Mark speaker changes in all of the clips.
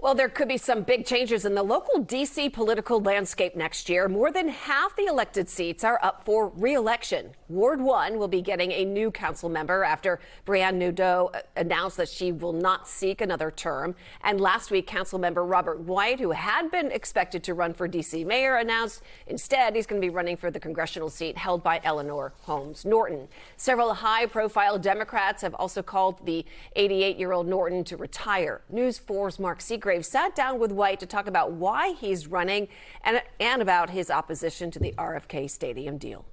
Speaker 1: Well, there could be some big changes in the local D.C. political landscape next year. More than half the elected seats are up for re-election. Ward 1 will be getting a new council member after Brianne Nadeau announced that she will not seek another term. And last week, Councilmember Robert White, who had been expected to run for D.C. mayor, announced instead he's going to be running for the congressional seat held by Eleanor Holmes Norton. Several high-profile Democrats have also called the 88-year-old Norton to retire. News 4's Mark Segraves sat down with White to talk about why he's running and about his opposition to the RFK Stadium deal.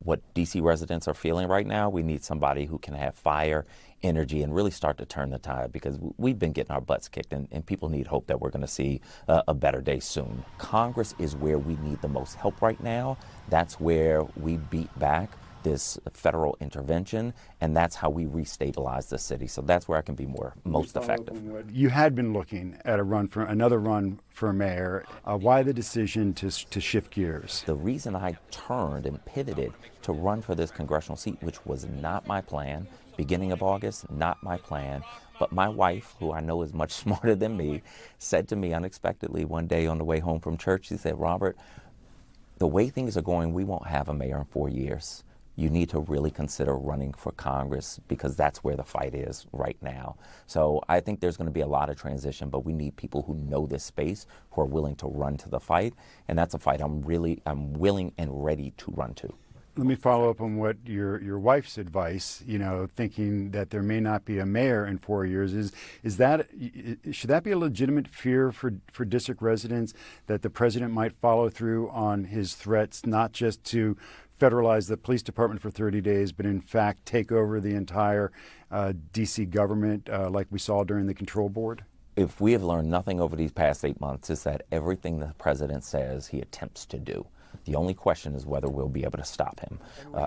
Speaker 2: What D.C. residents are feeling right now, we need somebody who can have fire, energy, and really start to turn the tide, because we've been getting our butts kicked, and people need hope that we're going to see a better day soon. Congress is where we need the most help right now. That's where we beat back this federal intervention, and that's how we restabilize the city. So that's where I can be most effective.
Speaker 3: You had been looking at another run for mayor. Why the decision to shift gears?
Speaker 2: The reason I turned and pivoted to run for this congressional seat, which was not my plan, beginning of August, not my plan, but my wife, who I know is much smarter than me, said to me unexpectedly one day on the way home from church, she said, "Robert, the way things are going, we won't have a mayor in 4 years. You need to really consider running for Congress, because that's where the fight is right now." So I think there's going to be a lot of transition, but we need people who know this space, who are willing to run to the fight. And that's a fight I'm willing and ready to run to.
Speaker 3: Let me follow up on what your wife's advice, thinking that there may not be a mayor in 4 years. Should that be a legitimate fear for district residents, that the president might follow through on his threats, not just to federalize the police department for 30 days, but in fact take over the entire D.C. government like we saw during the control board?
Speaker 2: If we have learned nothing over these past 8 months, is that everything the president says he attempts to do. The only question is whether we'll be able to stop him.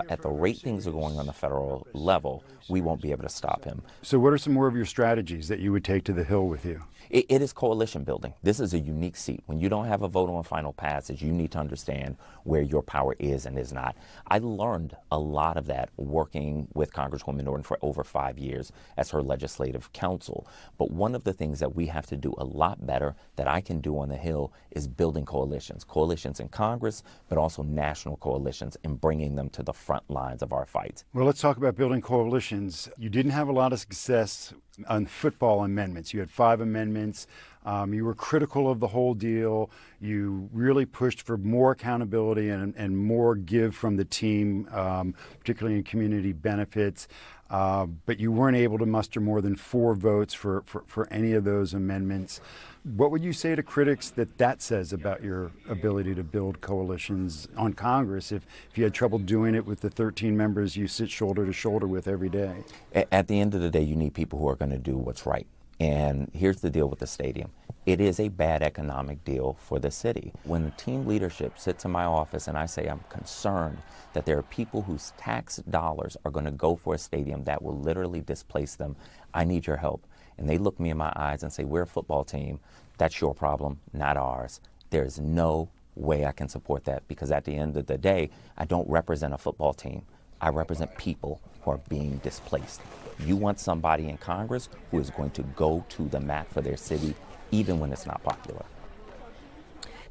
Speaker 2: At the rate things are going on the federal level, we won't be able to stop him.
Speaker 3: So what are some more of your strategies that you would take to the Hill with you?
Speaker 2: It is coalition building. This is a unique seat. When you don't have a vote on final passage, you need to understand where your power is and is not. I learned a lot of that working with Congresswoman Norton for over 5 years as her legislative counsel. But one of the things that we have to do a lot better, that I can do on the Hill, is building coalitions. Coalitions in Congress, but also national coalitions, and bringing them to the front lines of our fights.
Speaker 3: Well, let's talk about building coalitions. You didn't have a lot of success on football amendments. You had 5 amendments. You were critical of the whole deal. You really pushed for more accountability and more give from the team, particularly in community benefits. But you weren't able to muster more than 4 votes for any of those amendments. What would you say to critics that says about your ability to build coalitions on Congress if you had trouble doing it with the 13 members you sit shoulder to shoulder with every day?
Speaker 2: At the end of the day, you need people who are going to do what's right. And here's the deal with the stadium. It is a bad economic deal for the city. When the team leadership sits in my office and I say I'm concerned that there are people whose tax dollars are going to go for a stadium that will literally displace them, I need your help. And they look me in my eyes and say, "We're a football team. That's your problem, not ours." There's no way I can support that, because at the end of the day, I don't represent a football team. I represent people who are being displaced. You want somebody in Congress who is going to go to the mat for their city, even when it's not popular.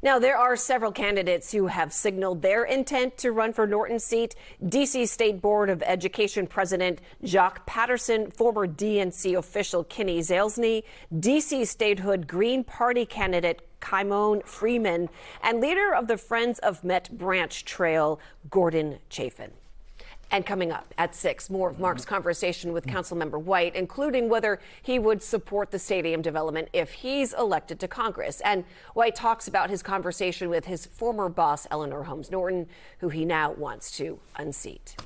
Speaker 1: Now, there are several candidates who have signaled their intent to run for Norton's seat. D.C. State Board of Education President Jacques Patterson, former DNC official Kenny Zalesny, D.C. Statehood Green Party candidate Kymone Freeman, and leader of the Friends of Met Branch Trail, Gordon Chafin. And coming up at 6, more of Mark's conversation with Councilmember White, including whether he would support the stadium development if he's elected to Congress. And White talks about his conversation with his former boss, Eleanor Holmes Norton, who he now wants to unseat.